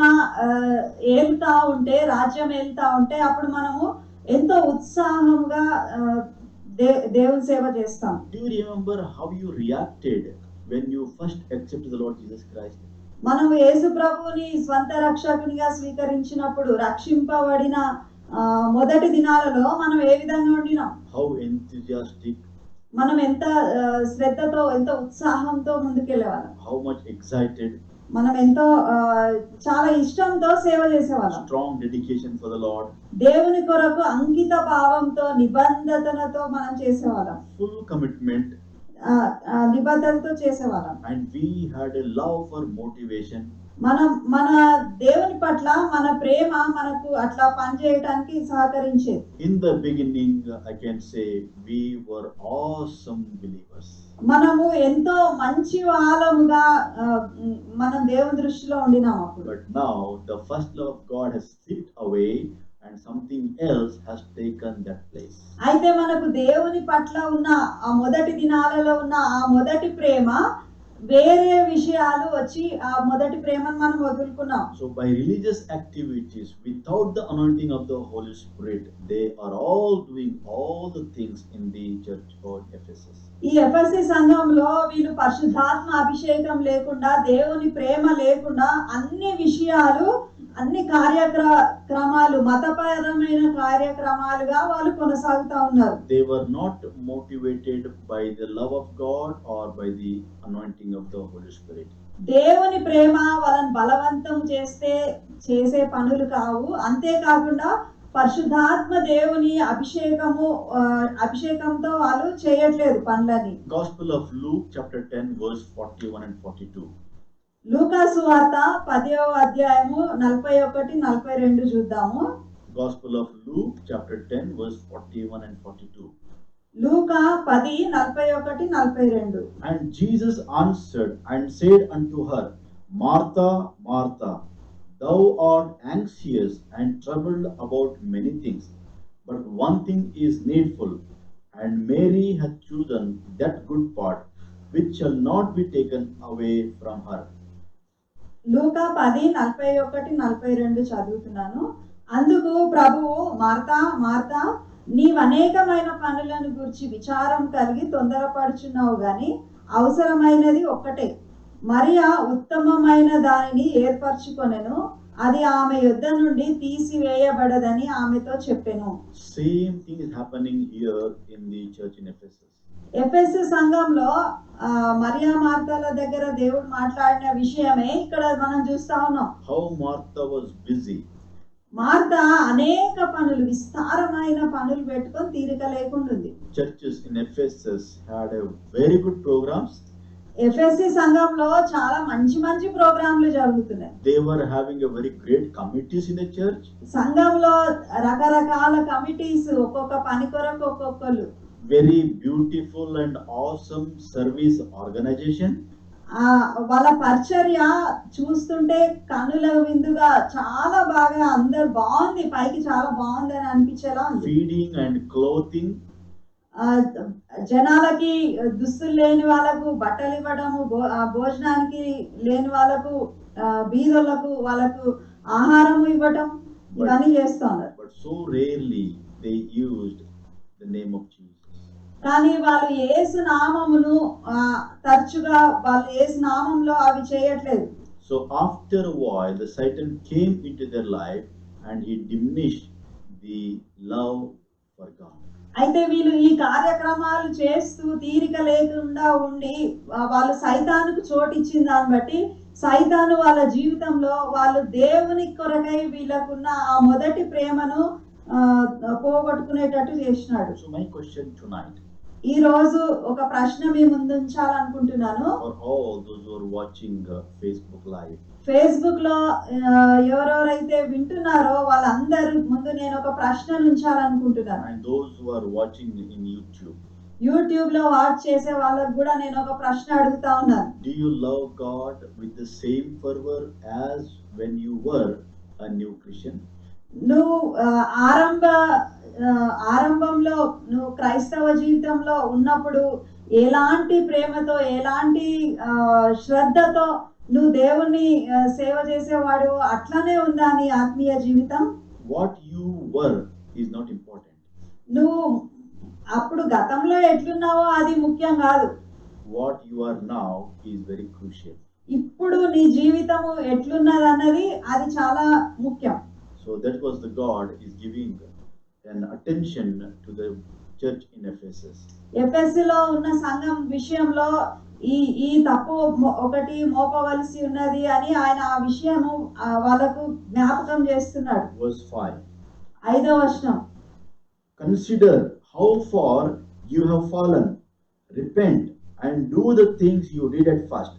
ఏలుతా ఉంటే, రాజ్యం ఏలుతా ఉంటే అప్పుడు మనము ఎంతో ఉత్సాహంగా దేవుని సేవ చేస్తాం. Do you remember how you reacted when you first accepted the Lord Jesus Christ? మనము యేసు ప్రభువుని స్వంత రక్షకునిగా స్వీకరించినప్పుడు, రక్షింపబడిన మొదటి దినాలలో మనం ఏ విధంగా ఉండినాం? How enthusiastic, మనం ఎంత శ్రద్ధతో, ఎంత ఉత్సాహంతో ముందుకెళ్ళేవాళ్ళం. how much excited, మనం ఎంతో చాలా ఇష్టంతో సేవ చేసేవాళ్ళం. strong dedication for the Lord, దేవుని కొరకు అంకిత భావంతో, నిబంధనతో మనం చేసేవాళ్ళం, full commitment, నిబద్ధతతో చేసేవాళ్ళం. and we had a love for motivation. మన దేవుని పట్ల మన ప్రేమ మనకు అట్లా పనిచేయటానికి సహకరించేది. In the beginning, I can say we were awesome believers. మనము ఎంతో మంచి వాళ్ళముగా మనం దేవుని దృష్టిలో ఉండినాం అప్పుడు. But now the first love of God has slipped away and something else has taken that place. అయితే మనకు దేవుని పట్ల ఉన్న ఆ మొదటి దినాలలో ఉన్న ఆ మొదటి ప్రేమ, వేరే విషయాలు వచ్చి ఆ మొదటి ప్రేమను మనం వదులుకున్నాం. So by religious activities without the anointing of the Holy Spirit, they are all doing all the things in the church of Ephesus. ఈ ఎఫెసీ సంఘంలో వీళ్ళు పరిశుద్ధాత్మ అభిషేకం లేకుండా, దేవుని ప్రేమ లేకుండా అన్ని విషయాలు, అన్ని కార్యక్రమాలు, మతపరమైన కార్యక్రమాలుగా వాళ్ళు కొనసాగుతా ఉన్నారు. They were not motivated by the love of God or by the anointing of the Holy Spirit. దేవుని ప్రేమ వాళ్ళని బలవంతం చేసే పనులు కావు. అంతేకాకుండా పరిశుద్ధాత్మ దేవుని అభిషేకంతో వాళ్ళు చేయట్లేదు పనులని. Gospel of Luke chapter 10 verse 41 and 42. లూకా సువార్త 10వ అధ్యాయము 41-42 చూద్దాము. Gospel of Luke chapter 10 verse 41 and 42. Luka 10:41-42. And Jesus answered and said unto her, Martha, Martha, thou art anxious and troubled about many things, but one thing is needful, and Mary hath chosen that good part, which shall not be taken away from her. లూకా 10:41-42 చదువుతున్నాను. అందుకు ప్రభువు, Martha Martha, నీవు అనేకమైన పనులను గూర్చి విచారం కలిగి తొందరపడుచున్నావు గాని అవసరమైనది ఒక్కటే. మరియా ఉత్తమమైన దానిని ఏర్పరచుకొనెను, అది ఆమె యొద్ద నుండి తీసివేయబడదని ఆమెతో చెప్పెను. Same thing is happening here in the church in Ephesus. ఎఫెసు సంఘంలో మరియా మార్తాల దగ్గర దేవుడు మాట్లాడిన విషయమే ఇక్కడ మనం చూస్తా ఉన్నాం. How Martha was busy. Martha అనేక పనులు, విస్తారమైన పనులు పెట్టుకొని తీరిక లేకుండా ఉంది. Churches in Ephesus had a very good programs. ఎఫెసీ సంఘంలో చాలా మంచి మంచి ప్రోగ్రాంలు జరుగుతున్నాయి. They were having a very great committees in the church. సంఘంలో రకరకాల కమిటీస్, ఒక్కొక్క పని కొరకు ఒక్కొక్కరు. Very beautiful and awesome service organization. వాళ్ళ పరిచర్య చూస్తుంటే కనుల విందుగా చాలా బాగా అందరు బాగుంది, పైకి చాలా బాగుంది అని అనిపించేలా ఉంది. feeding and clothing, ఆ, జనాలకి దుస్తులు లేని వాళ్ళకు బట్టలు ఇవ్వడము, భోజనానికి లేని వాళ్ళకు బీదోళ్ళకు వాళ్ళకు ఆహారం ఇవ్వటం, ఇవన్నీ చేస్తా ఉన్నారు. but so rarely they used the name of Jesus. కానీ వాళ్ళు యేసు నామమును తరచుగా వాళ్ళు యేసు నామంలో అవి చేయట్లేదు. So after a while, the Satan came into their life and he diminished the love for God. అయితే వీళ్ళు ఈ కార్యక్రమాలు చేస్తూ తీరిక లేకుండా ఉండి వాళ్ళు సైతానుకు చోటు ఇచ్చిన దాన్ని బట్టి సైతాను వాళ్ళ జీవితంలో వాళ్ళు దేవుని కొరకై వీళ్ళకున్న ఆ మొదటి ప్రేమను పోగొట్టుకునేటట్టు చేసినాడు. So my question tonight, ఈ రోజు ఒక ప్రశ్న మీ ముందు ఉంచాలనుకుంటున్నాను. for all those who are watching Facebook live, Facebook లో ఎవరెవరైతే వింటున్నారో వాళ్ళందరి ముందు నేను ఒక ప్రశ్న ఉంచాలనుకుంటున్నాను. and those who are watching in YouTube, YouTube లో వాచ్ చేసే వాళ్ళకు కూడా నేను ఒక ప్రశ్న అడుగుతా ఉన్నాను. do you love God with the same fervor as when you were a new Christian? నువ్వు ఆరంభంలో నువ్వు క్రైస్తవ జీవితంలో ఉన్నప్పుడు ఎలాంటి ప్రేమతో ఎలాంటి శ్రద్ధతో నువ్వు దేవుణ్ణి సేవ చేసేవాడు అట్లానే ఉందా నీ ఆత్మీయ జీవితం? What you were is not important. నువ్వు అప్పుడు గతంలో ఎట్లున్నావో అది ముఖ్యం కాదు. What you are now is very crucial. ఇప్పుడు నీ జీవితము ఎట్లున్నది అన్నది అది చాలా ముఖ్యం. So that was the God is giving an attention to the church in Ephesus. ఎఫెసులో ఉన్న సంఘం విషయంలో ఈ తప్పు ఒకటి మోపవలసి ఉన్నది అని ఆయన ఆ విషయము వాళ్ళకు జ్ఞాపకం చేస్తున్నాడు. Verse 5. 5వ వచనం. Consider how far you have fallen. Repent and do the things you did at first.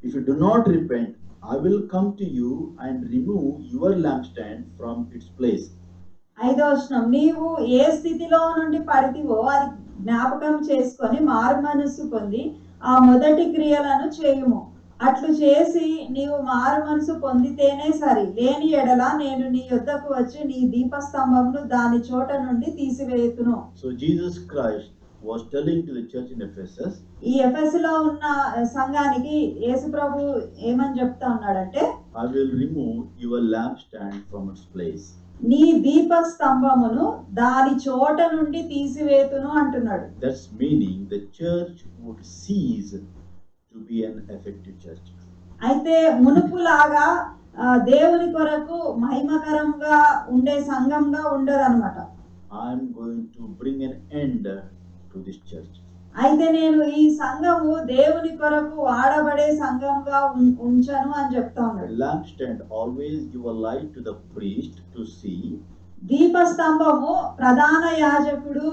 If you do not repent, I will come to you and remove your lampstand from its place. 5వ వచనం. నీవు ఏ స్థితిలో నుండి పడితివో అది జ్ఞాపకం చేసుకొని మారు మనస్సు పొంది ఆ మొదటి క్రియలను చేయుము. అట్లు చేసి నీవు మారు మనసు పొందితేనే సరి, లేని ఎడల నేను నీ యొద్దకు వచ్చి నీ దీపస్తంభమును దాని చోట నుండి తీసివేయుతును. So Jesus Christ was telling to the church in Ephesus, ఈ ఎఫెసులో ఉన్న సంఘానికి యేసు ప్రభు ఏమని చెప్తా ఉన్నాడంటే, I will remove your lampstand from its place. నీ దీపస్తంభమును దాని చోట నుండి తీసివేతును అంటున్నాడు. That's meaning the church would cease to be an effective church. అయితే మునుపులాగా దేవుని కొరకు మహిమకరంగా ఉండే సంఘంగా ఉండదన్నమాట. I'm going to bring an end to this church. అయితే నేను ఈ సంఘము దేవుని కొరకు వాడబడే సంఘంగా ఉంచను అని చెప్తా ఉన్నాడు. Lampstand always give a light to the priest to see. దీపస్తంభము ప్రధాన యాజకుడు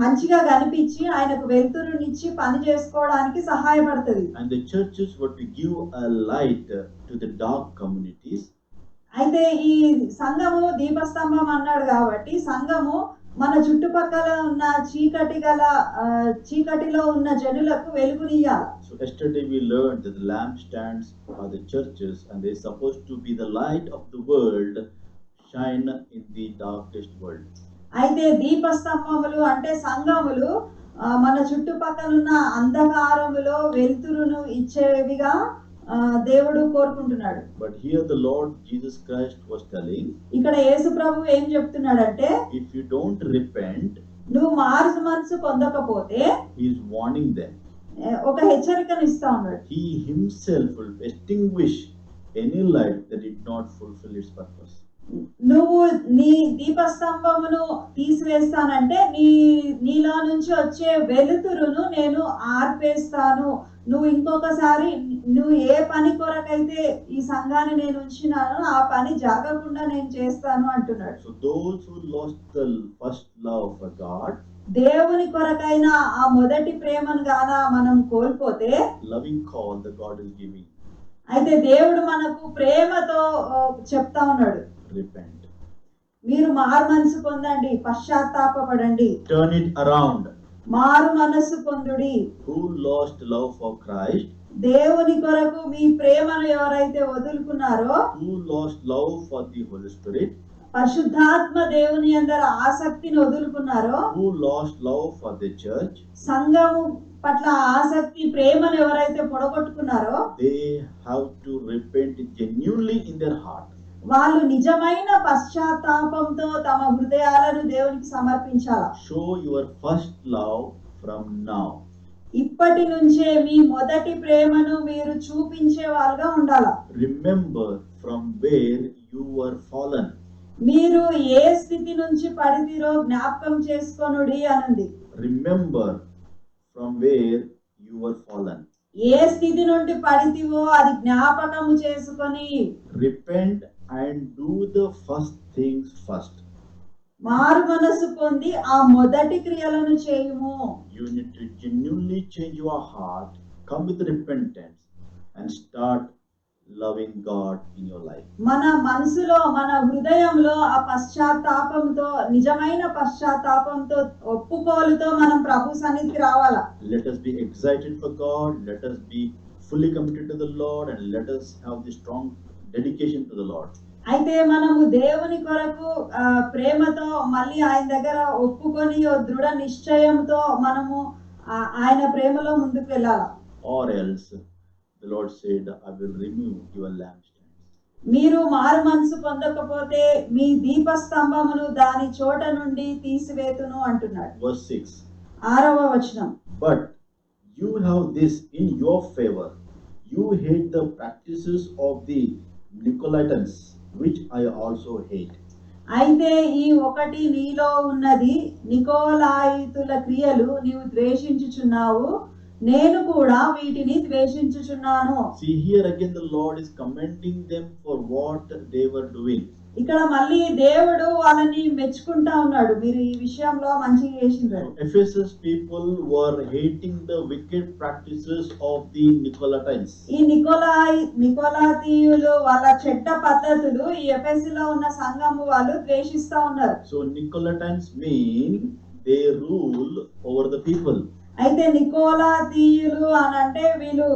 మంచిగా కనిపించి ఆయనకు వెలుతురునిచ్చి పని చేసుకోవడానికి సహాయపడుతుంది. And the churches were to give a light to the dark communities. అయితే ఈ సంఘము దీపస్తంభం అన్నాడు కాబట్టి సంఘము మన చుట్టుపక్కల ఉన్న చీకటిలో ఉన్న జనులకు వెలుగునియాలి. So yesterday we learned that the lampstands are the churches and they are supposed to be the light of the world, shine in the darkest world. అయితే దీపస్తంభములు అంటే సంఘములు మన చుట్టుపక్కల ఉన్న అంధకారములో వెలుతురును ఇచ్చేవిగా దేవుడు కోరుకుంటున్నాడు. But here the Lord Jesus Christ was telling, ఇక్కడ యేసు ప్రభు ఏం చెప్తున్నాడంటే, if you don't repent, నువ్వు మారు మనసు పొందకపోతే he is warning them. ఒక హెచ్చరికను ఇస్తా ఉన్నాడు. He himself will extinguish any light that did not fulfill its purpose. నువ్వు నీ దీపస్తంభమును తీసివేస్తానంటే నీలో నుంచి వచ్చే వెలుతురును నేను ఆర్పేస్తాను. నువ్వు ఇంకొకసారి నువ్వు ఏ పని కొరకైతే ఈ సంఘాన్ని నేను ఉంచినానో ఆ పని జరగకుండా నేను చేస్తాను అంటున్నాడు. So those who lost the first love for God, దేవుని కొరకైన ఆ మొదటి ప్రేమను గాన మనం కోల్పోతే, loving call that God is giving, అయితే దేవుడు మనకు ప్రేమతో చెప్తా ఉన్నాడు, repent. మీరు మారు మనసు పొందండి, పశ్చాత్తాపపడండి, Turn it around. మారు మనస్సు పొందుడి. Who lost love for Christ, దేవుని కొరకు మీ ప్రేమను ఎవరైతే వదులుకున్నారో, who lost love for the Holy Spirit, పరిశుద్ధాత్మ దేవుని అందరు ఆసక్తిని వదులుకున్నారో, who lost love for the church, సంఘము పట్ల ఆసక్తి ప్రేమను ఎవరైతే పొడగొట్టుకున్నారో, they have to repent genuinely in their heart. వాళ్ళు నిజమైన పశ్చాత్తాపంతో తమ హృదయాలను దేవునికి సమర్పించాలి. Show your first love from now. ఇప్పటి నుంచే మీ మొదటి ప్రేమను మీరు చూపించే వాళ్ళుగా ఉండాలి. Remember from where you were fallen. మీరు ఏ స్థితి నుంచి పడితిరో జ్ఞాపకం చేసుకొనుడి అనుంది. Remember from where you were fallen. ఏ స్థితి నుండి పడితివో అది జ్ఞాపకము చేసుకొని Repent and do the first things first. మారు మనసు పొంది ఆ మొదటి క్రియలను చేయుము. You need to genuinely change your heart, come with repentance, and start loving God in your life. మన మనసులో మన హృదయంలో ఆ పశ్చాత్తాపంతో నిజమైన పశ్చాత్తాపంతో ఒప్పుకోలుతో మనం ప్రభు సన్నిధికి రావాలా. Let us be excited for God, let us be fully committed to the Lord, and let us have the strong dedication to the Lord. అయితే మనము దేవుని కొరకు ప్రేమతో మళ్ళీ ఆయన దగ్గర ఒప్పుకొని దృఢ నిశ్చయంతో మనము ఆయన ప్రేమలో ముందుకు వెళ్ళాలి. Or else the Lord said, I will remove your lampstands. మీరు మారు మనసు పొందకపోతే మీ దీపస్తంభమును దాని చోట నుండి తీసివేతును అంటున్నాడు. Verse 6. 6వ వచనం. But you have this in your favor. You hate the practices of the Nicolaitans, which I also hate. అయితే ఈ ఒకటి నీలో ఉన్నది, నికోలాయితుల క్రియలు నీవు ద్వేషించుచున్నావు, నేను కూడా వీటిని ద్వేషించుచున్నాను. See, here again the Lord is commending them for what they were doing. ఇక్కడ మళ్ళీ దేవుడు వాళ్ళని మెచ్చుకుంటా ఉన్నాడు, మీరు ఈ విషయంలో మంచిగా చేసిండ్రు. Ephesus people were hating the wicked practices of the Nicolaitans. ఈ నికోలాతీయులు వాళ్ళ చెడ్డ పద్ధతులు ఈ ఎఫెసులో ఉన్న సంఘము వాళ్ళు ద్వేషిస్తా ఉన్నారు. So Nicolaitans mean they rule over the people. అయితే నికోలాతీయులు అని అంటే వీళ్ళు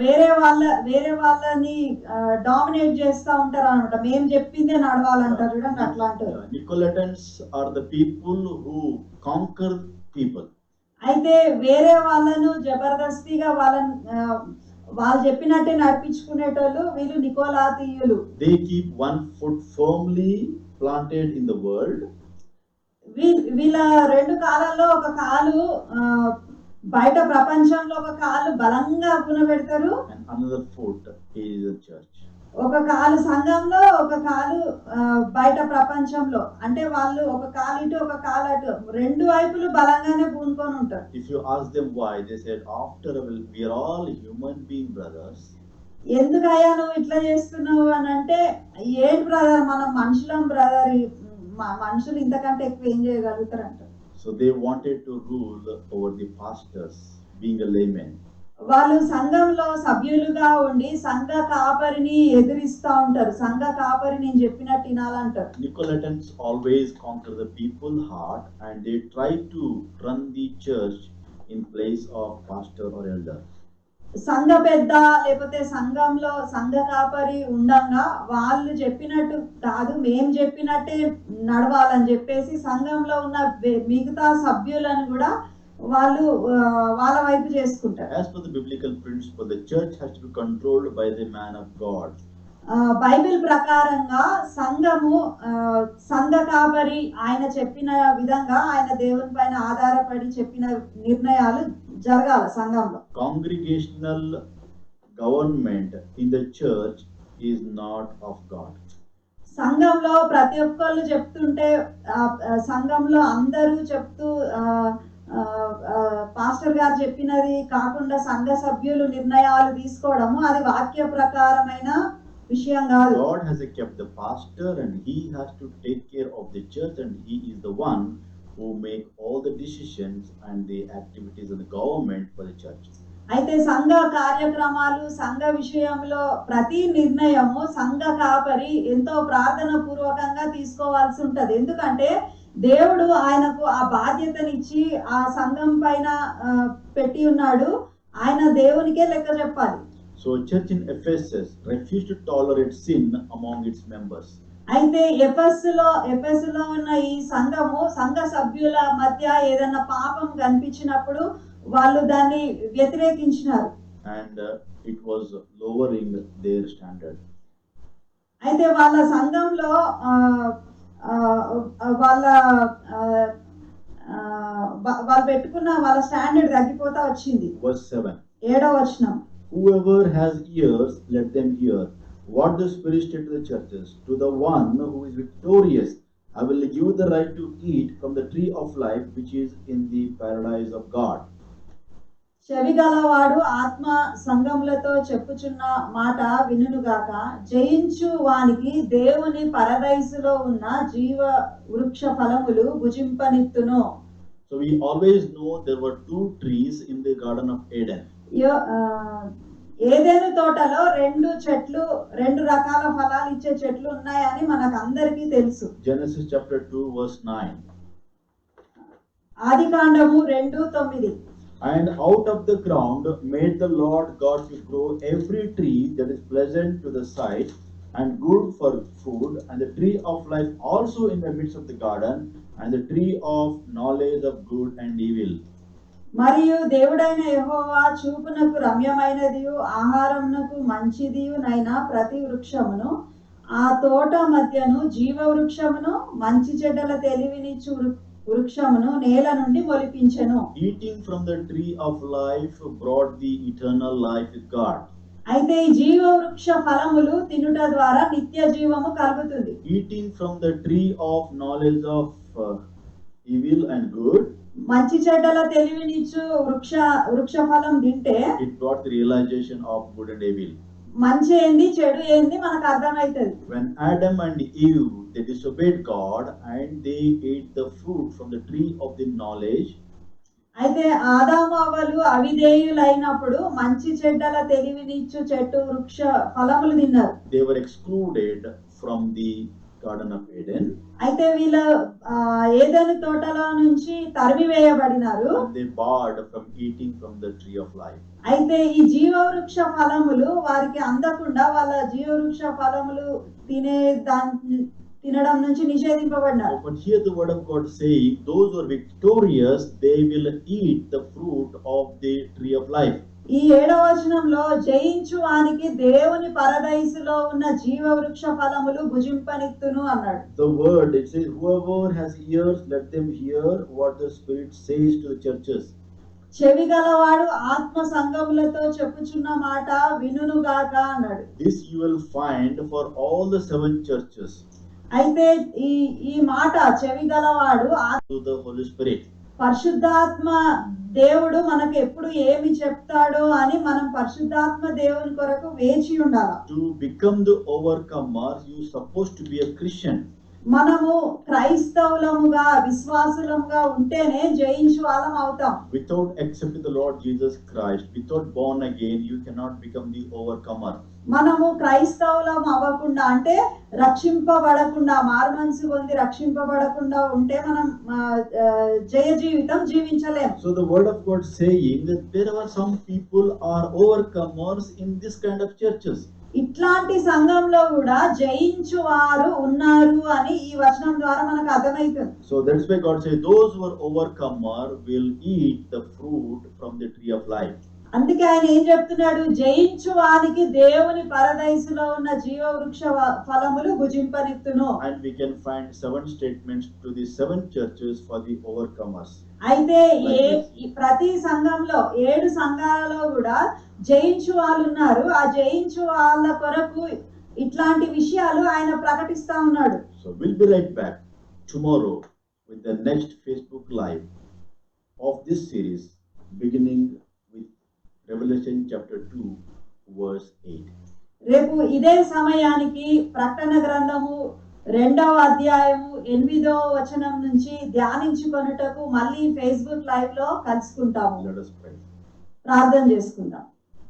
వేరే వాళ్ళని డామినేట్ చేస్తా ఉంటారు అనమాట. మేము చెప్పిందే నడవాలంటారు చూడండి, అట్లా అంటారు. Nicolaitans are the people who conquer people. అయితే వేరే వాళ్ళను జబర్దస్తిగా వాళ్ళు చెప్పినట్టే నడిపించుకునేటోళ్ళు వీళ్ళు నికోలాతీయులు. They keep one foot firmly planted in the world. వీళ్ళ రెండు కాలాల్లో ఒక కాలు బయట ప్రపంచంలో ఒక కాలు బలంగా గుణపెడతారు, And another foot is the church. ఒక కాలు సంఘంలో ఒక కాలు బయట ప్రపంచంలో. అంటే వాళ్ళు ఒక కాలు ఇటు ఒక కాలు అటు రెండు వైపులు బలంగానే పూనుకొని ఉంటారు. If you ask them why, they said, after all, we are all human being brothers. ఎందుకయ్యా నువ్వు ఇట్లా చేస్తున్నావు అని అంటే, ఏంటి బ్రదర్ మనం మనుషులం బ్రదర్, మనుషులు ఇంతకంటే ఎక్కువ ఏం చేయగలుగుతారంట. So they wanted to rule over the pastors, being a layman. వాళ్ళు సంఘంలో సభ్యులుగా ఉండి సంఘ కాపరిని ఎదిరిస్తా ఉంటారు. సంఘ కాపరి నేను చెప్పినట్టు వినాలంటారు. Nicolaitans always conquer the people's heart, and they try to run the church in place of pastor or elder. సంఘ పెద్ద లేకపోతే సంఘంలో సంఘ కాపరి ఉండంగా వాళ్ళు చెప్పినట్టు కాదు, మేము చెప్పినట్టే నడవాలని చెప్పేసి సంఘంలో ఉన్న మిగతా సభ్యులను కూడా వాళ్ళు వాళ్ళ వైపు చేసుకుంటారు. As per the biblical principle, the church has to be controlled by the man of God. Bible ప్రకారంగా సంఘము సంఘ కాపరి ఆయన చెప్పిన విధంగా ఆయన దేవుని పైన ఆధారపడి చెప్పిన నిర్ణయాలు జరగాలి సంఘంలో. Congregational government in the church is not of God. సంఘంలో ప్రతి ఒక్కళ్ళు చెప్తుంటే సంఘంలో అందరూ చెప్తూ పాస్టర్ గారు చెప్పినది కాకుండా సంఘ సభ్యులు నిర్ణయాలు తీసుకోవడము అది వాక్య ప్రకారమైన విషయం కాదు. God has kept the pastor and he has to take care of the church, and he is the one who make all the decisions and the activities of the government for the church. అయితే సంఘ కార్యక్రమాలు సంఘ విషయంలో ప్రతి నిర్ణయము సంఘ కాపరి ఎంతో ప్రార్థన పూర్వకంగా తీసుకోవాల్సి ఉంటది. ఎందుకంటే దేవుడు ఆయనకు ఆ బాధ్యతనిచ్చి ఆ సంఘం పైన పెట్టి ఉన్నాడు. ఆయన దేవునికే లెక్క చెప్పాలి. So church in Ephesus refused to tolerate sin among its members. అయితే ఎఫెసులో ఉన్న ఈ సంఘ సభ్యుల మధ్య ఏదైనా పాపం కనిపించినప్పుడు వాళ్ళు దాన్ని వ్యతిరేకించినారు. And it was lowering their standard. అయితే వాళ్ళ సంఘంలో వాళ్ళు పెట్టుకున్న వాళ్ళ స్టాండర్డ్ తగ్గిపోతా వచ్చింది. Verse 7. 7వ వచనం. Whoever has ears, let them hear what the Spirit said to the churches. To the one who is victorious, I will give the right to eat from the tree of life, which is in the paradise of God. చెవిగలవాడు ఆత్మ సంఘములతో చెప్పుచున్న మాట వినుగాక. జయించు వానికి దేవుని పరదైసులో ఉన్న జీవ వృక్ష ఫలములు భుజింపనిత్తును. So we always know there were two trees in the Garden of Eden. ఏదెను తోటలో రెండు రకాల ఫలాలు ఇచ్చే చెట్లు ఉన్నాయని మనకు అందరికీ తెలుసు. Genesis chapter 2 verse 9. ఆదికాండము 2:9. And out of the ground made the Lord God to grow every tree that is pleasant to the sight and good for food, and the tree of life also in the midst of the garden, and the tree of knowledge of good and evil. మరియు దేవుడైన యెహోవా చూపునకు రమ్యమైనదియు ఆహారమునకు మంచిదియు నైనా ప్రతి వృక్షమును ఆ తోట మధ్యను జీవ వృక్షమును మంచి చెడ్డల తెలివినిచ్చు వృక్షమును నేల నుండి మొలిపించెను. Eating from the tree of life brought the eternal life with God. అయితే ఈ జీవ వృక్ష ఫలములు తినుట ద్వారా నిత్య జీవము కలుగుతుంది. Eating from the tree of knowledge of evil and good, మంచి చెడ్డల తెలివినిచ్చు వృక్ష ఫలం తింటే it brought the realization of good and evil. మంచి ఏంది చెడు ఏంది మనకు అర్థమవుతుంది. When Adam and Eve they disobeyed God and they ate the fruit from the tree of the knowledge. అయితే ఆదాము అవ్వలు అవిధేయులైనప్పుడు మంచి చెడ్డల తెలివినిచ్చు చెట్టు వృక్ష ఫలములు తిన్నారు. They were excluded from the Garden of Eden. అయితే వీళ్ళ ఏదెను తోటలో నుంచి తరిమివేయబడినారు. They barred from eating from the tree of life. అయితే ఈ జీవవృక్ష ఫలములు వారికి అందకుండా వాళ్ళ జీవవృక్ష ఫలములు తినడం నుంచి నిషేధింపబడినారు. But here the word of God saying, those who are victorious, they will eat the fruit of the tree of life. ఈ 7వ వచనంలో జయించు వానికి దేవుని పరదైసులో ఉన్న జీవ వృక్ష ఫలములు భుజింపనిత్తును అన్నాడు. The word, it says, whoever has ears, let them hear what the Spirit says to the churches. చెవి గలవాడు ఆత్మ సంఘములతో చెప్పుచున్న మాట వినుగాక అన్నాడు. This you will find for all the 7 churches. అయితే ఈ మాట చెవి గలవాడు To the Holy Spirit. పరిశుద్ధాత్మ దేవుడు మనకు ఎప్పుడు ఏమి చెప్తాడో అని మనం పరిశుద్ధాత్మ దేవుని కొరకు వేచి ఉండాలి. To become the overcomer, you supposed to be a Christian. మనము క్రైస్తవులముగా విశ్వాసులముగా ఉంటేనే జయించు వాళ్ళం అవుతాం. Without accepting the Lord Jesus Christ, without born again, you cannot become the overcomer. మనము క్రైస్తవులం అవ్వకుండా అంటే రక్షింపబడకుండా మారుమనసు పొంది రక్షింపబడకుండా ఉంటే మనం జయ జీవితం జీవించలేం. So the word of God saying that there are some people are overcomers in this kind of churches. ఇట్లాంటి సంఘంలో కూడా జయించు వారు ఉన్నారు అని ఈ వచనం ద్వారా మనకు అర్థమవుతుంది. So that's why God says those who are overcomer will eat the fruit from the tree of life. అందుకే ఆయన ఏం చెప్తున్నాడు, జయించు వారికి దేవుని పరదైసులో ఉన్న జీవ వృక్ష ఫలములు భుజింపనిత్తును. And we can find 7 statements to the 7 churches for the overcomers. అయితే ప్రతి సంఘంలో 7 సంఘాలలో కూడా జయించు వాళ్ళు ఉన్నారు. ఆ జయించు వాళ్ళ కొరకు ఇట్లాంటి విషయాలు ఆయన ప్రకటిస్తా ఉన్నాడు. So we'll be right back tomorrow with the next Facebook Live of this series, beginning with Revelation chapter 2 verse 8. రేపు ఇదే సమయానికి ప్రకటన గ్రంథము 2వ అధ్యాయము 8వ వచనం నుంచి ధ్యానించుకొనుటకు మళ్ళీ ఫేస్బుక్ లైవ్ లో కలుసుకుంటాము. Let us pray. ప్రార్థన చేసుకుందాం.